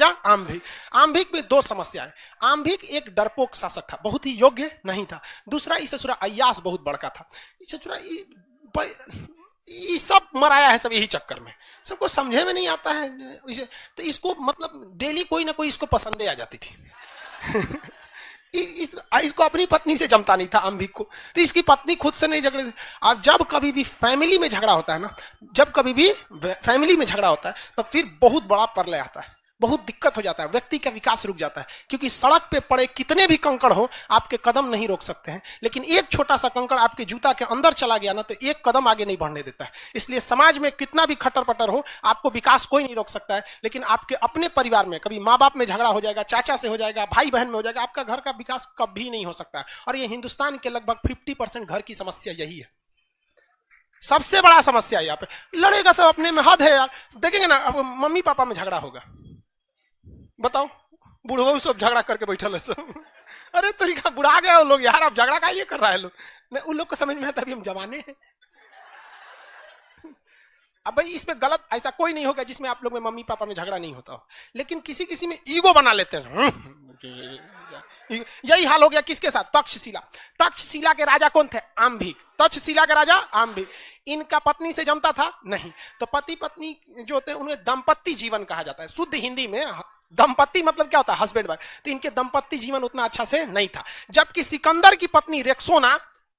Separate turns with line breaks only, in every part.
आम्भिक। आम्भिक में दो समस्याएं। आम्भिक एक डरपोक शासक था, बहुत ही योग्य नहीं था। दूसरा इस ससुरा अय्यास बहुत बड़का था। इस ससुरा ये सब मराया है सब यही चक्कर में, सबको समझे में नहीं आता है इसे। तो इसको मतलब डेली कोई ना कोई इसको पसंदे आ जाती थी। इसको अपनी पत्नी से जमता नहीं था आम्भिक को, तो इसकी पत्नी खुद से नहीं झगड़े थी। अब जब कभी भी फैमिली में झगड़ा होता है ना, जब कभी भी फैमिली में झगड़ा होता है तो फिर बहुत बड़ा प्रलय आता है, बहुत दिक्कत हो जाता है, व्यक्ति का विकास रुक जाता है। क्योंकि सड़क पे पड़े कितने भी कंकड़ हो आपके कदम नहीं रोक सकते हैं, लेकिन एक छोटा सा कंकड़ आपके जूता के अंदर चला गया ना तो एक कदम आगे नहीं बढ़ने देता है। इसलिए समाज में कितना भी खटर पटर हो आपको विकास कोई नहीं रोक सकता है, लेकिन आपके अपने परिवार में कभी माँ बाप में झगड़ा हो जाएगा, चाचा से हो जाएगा, भाई बहन में हो जाएगा, आपका घर का विकास कभी नहीं हो सकता है। और ये हिंदुस्तान के लगभग 50% घर की समस्या यही है, सबसे बड़ा समस्या यहाँ पे। लड़ेगा सब अपने में, हद है यार। देखेंगे ना अब मम्मी पापा में झगड़ा होगा, बताओ बूढ़ो सब झगड़ा करके बैठल है सब। अरे तरीका बुढ़ा गए लोग यार, अब झगड़ा का ये कर रहा है लोग। नहीं, उन लोग को समझ में आता अभी हम जवाने हैं। अब भाई इसमें गलत ऐसा कोई नहीं होगा जिसमें आप लोग में मम्मी पापा में झगड़ा नहीं होता हो, लेकिन किसी किसी में ईगो बना लेते हैं। यही हाल हो गया किसके साथ? तक्षशिला। तक्षशिला के राजा कौन थे? आम्भिक। तक्षशिला के राजा आम्भिक। इनका पत्नी से जमता था नहीं, तो पति पत्नी जो होते हैं उन्हें दाम्पत्य जीवन कहा जाता है। शुद्ध हिंदी में दंपत्ति मतलब क्या होता है? Husband wife. तो इनके दंपत्ति जीवन उतना अच्छा से नहीं था। जबकि सिकंदर की पत्नी रेक्सोना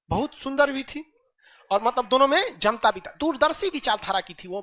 बहुत सुंदर भी थी और मतलब दोनों में जमता भी था, दूरदर्शी विचारधारा की थी वो।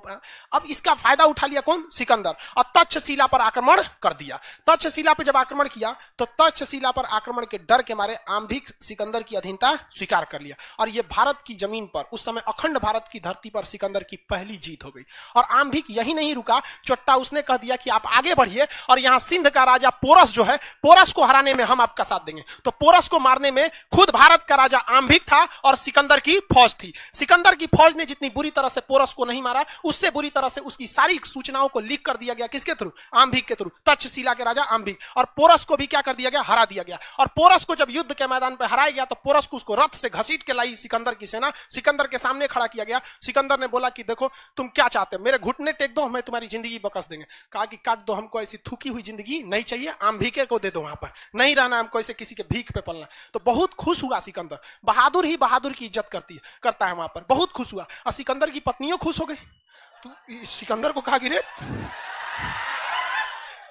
अब इसका फायदा उठा लिया कौन? सिकंदर, और तक्षशिला पर आक्रमण कर दिया। तक्षशिला पर जब आक्रमण किया तो तक्षशिला पर आक्रमण के डर के मारे आम्भिक सिकंदर की अधीनता स्वीकार कर लिया, और ये भारत की जमीन पर उस समय अखंड भारत की धरती पर सिकंदर की पहली जीत हो गई। और आम्भिक यही नहीं रुका, चोट्टा उसने कह दिया कि आप आगे बढ़िए और यहां सिंध का राजा पोरस जो है, पोरस को हराने में हम आपका साथ देंगे। तो पोरस को मारने में खुद भारत का राजा आम्भिक था और सिकंदर की फौज थी। सिकंदर की फौज ने जितनी बुरी तरह से पोरस को नहीं मारा, उससे बुरी तरह से उसकी सारी सूचनाओं को लीक कर दिया गया। किसके थ्रू? आम्भिक के थ्रू, तक्षशिला के राजा आम्भिक। और पोरस को भी क्या कर दिया गया? हरा दिया गया। और पोरस को जब युद्ध के मैदान पर हराया गया तो पोरस को उसको रथ से घसीट के लाई सिकंदर की सेना, सिकंदर के सामने खड़ा किया गया। सिकंदर ने बोला कि देखो तुम क्या चाहते हो, मेरे घुटने टेक दो, मैं तुम्हारी जिंदगी बकस देंगे। कहा कि काट दो, हमको ऐसी थूकी हुई जिंदगी नहीं चाहिए, आम्भिके को दे दो, वहां पर नहीं रहना हमको, ऐसे किसी के भीख पे पलना। तो बहुत खुश हुआ सिकंदर, बहादुर ही बहादुर की इज्जत करता है वहां पर, बहुत खुश हुआ। और सिकंदर की पत्नियों खुश हो गई। तो सिकंदर को कहा कि रे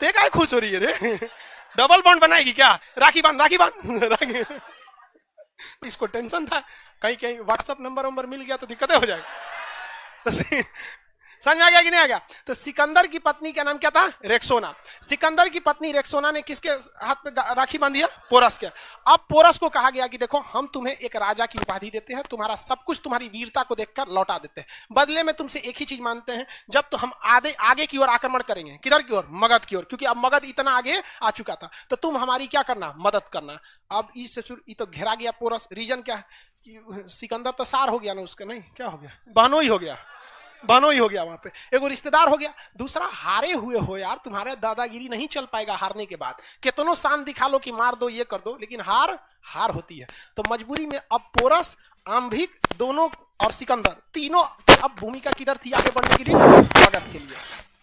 ते काय खुश हो रही है रे, डबल बॉन्ड बनाएगी क्या? राखी बांध राखी। इसको टेंशन था कहीं कहीं व्हाट्सएप नंबर मिल गया तो दिक्कतें हो जाएगी। तो समझ आ गया कि नहीं आ गया? तो सिकंदर की पत्नी का नाम क्या था? रेक्सोना। सिकंदर की पत्नी रेक्सोना ने किसके हाथ पे राखी बांध दिया? पोरस के। अब पोरस को कहा गया कि देखो हम तुम्हें एक राजा की उपाधि देते हैं, तुम्हारा सब कुछ तुम्हारी वीरता को देखकर लौटा देते हैं, बदले में तुमसे एक ही चीज मानते हैं, जब तो हम आगे की ओर आक्रमण करेंगे। किधर की ओर? मगध की ओर, क्योंकि अब मगध इतना आगे आ चुका था, तो तुम हमारी क्या करना? मदद करना। अब तो घेरा गया पोरस। रीजन क्या है? सिकंदर तो सार हो गया ना उसका, नहीं क्या हो गया? बहनोई हो गया वहां पे, एगो रिश्तेदार हो गया। दूसरा हारे हुए हो यार, तुम्हारे दादागिरी नहीं चल पाएगा हारने के बाद। कितनों शान दिखा लो कि मार दो ये कर दो, लेकिन हार होती है। तो मजबूरी में अब पोरस, आम्भिक दोनों और सिकंदर तीनों अब भूमिका किधर थी आगे बढ़ने के लिए? मगध के लिए।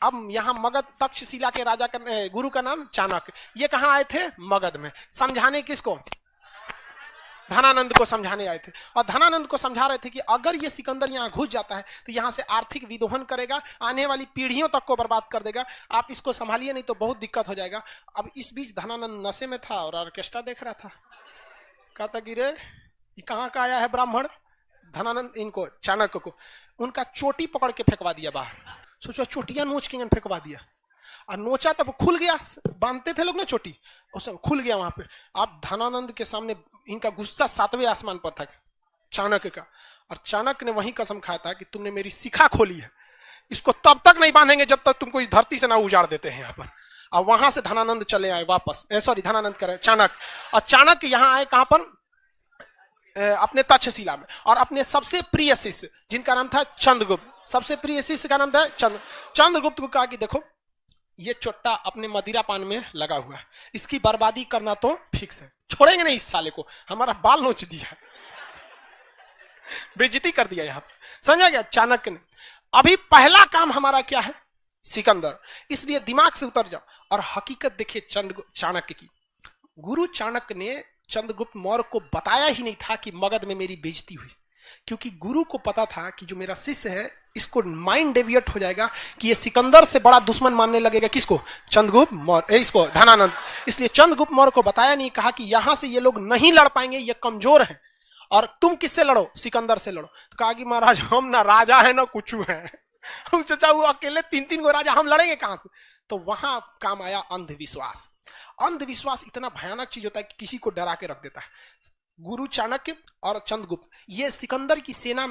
अब यहां मगध, तक्षशिला के राजा का गुरु का नाम चाणक्य, ये कहां आए थे? मगध में। समझाने किसको? धनानंद को समझाने आए थे। और धनानंद को समझा रहे थे कि अगर ये सिकंदर यहाँ घुस जाता है तो यहाँ से आर्थिक विदोहन करेगा, आने वाली पीढ़ियों तक को बर्बाद कर देगा, आप इसको संभालिए नहीं तो बहुत दिक्कत हो जाएगा। अब इस बीच धनानंद नशे में था और ऑर्केस्ट्रा देख रहा था। कहता कि रे ये कहाँ का आया है ब्राह्मण? धनानंद इनको चाणक्य को उनका चोटी पकड़ के फेंकवा दिया बाहर। सोचो चोटियां नोच के फेंकवा दिया, और नोचा तब खुल गया, बांधते थे लोग ना चोटी, उस खुल गया वहां पे। अब धनानंद के सामने इनका गुस्सा 7वें आसमान पर था चाणक्य का, और चाणक्य ने वही कसम खाया था कि तुमने मेरी शिखा खोली है, इसको तब तक नहीं बांधेंगे जब तक तुमको इस धरती से ना उजाड़ देते हैं यहाँ पर। और वहां से धनानंद चले आए वापस, सॉरी धनानंद करे चाणक्य, और चाणक्य यहाँ आए कहां पर? अपने तक्षशिला में, और अपने सबसे प्रिय शिष्य जिनका नाम था चंद्रगुप्त, सबसे प्रिय शिष्य का नाम था चंद्रगुप्त को कहा कि देखो ये चोट्टा अपने मदिरा पान में लगा हुआ है, इसकी बर्बादी करना तो फिक्स है, छोड़ेंगे नहीं इस साले को, हमारा बाल नोच दिया, बेइज्जती कर दिया यहाँ पे। समझा गया? चाणक्य ने अभी पहला काम हमारा क्या है? सिकंदर। इसलिए दिमाग से उतर जाओ और हकीकत देखिए चाणक्य की। गुरु चाणक्य ने चंद्रगुप्त मौर्य को बताया ही नहीं था कि मगध में मेरी बेइज्जती हुई, क्योंकि गुरु को पता था कि जो मेरा शिष्य है इसको माइंड डेविएट हो जाएगा कि ये सिकंदर से बड़ा दुश्मन मानने लगेगा किसको, चंद्रगुप्त मौर्य, इसको धनानंद। इसलिए चंद्रगुप्त मौर्य को बताया नहीं, कहा कि यहां से ये लोग नहीं लड़ पाएंगे, ये कमजोर हैं, और तुम किससे लड़ो, सिकंदर से लड़ो। तो कहा कि महाराज हम ना राजा है ना कुछ है, हम चाचा वो अकेले 3-3 को राजा, हम लड़ेंगे कहां से। तो वहां काम आया अंधविश्वास। अंधविश्वास इतना भयानक चीज होता है कि किसी को डरा के रख देता है। गुरु चाणक्य और चंद्रगुप्त ये सिकंदर की सेना में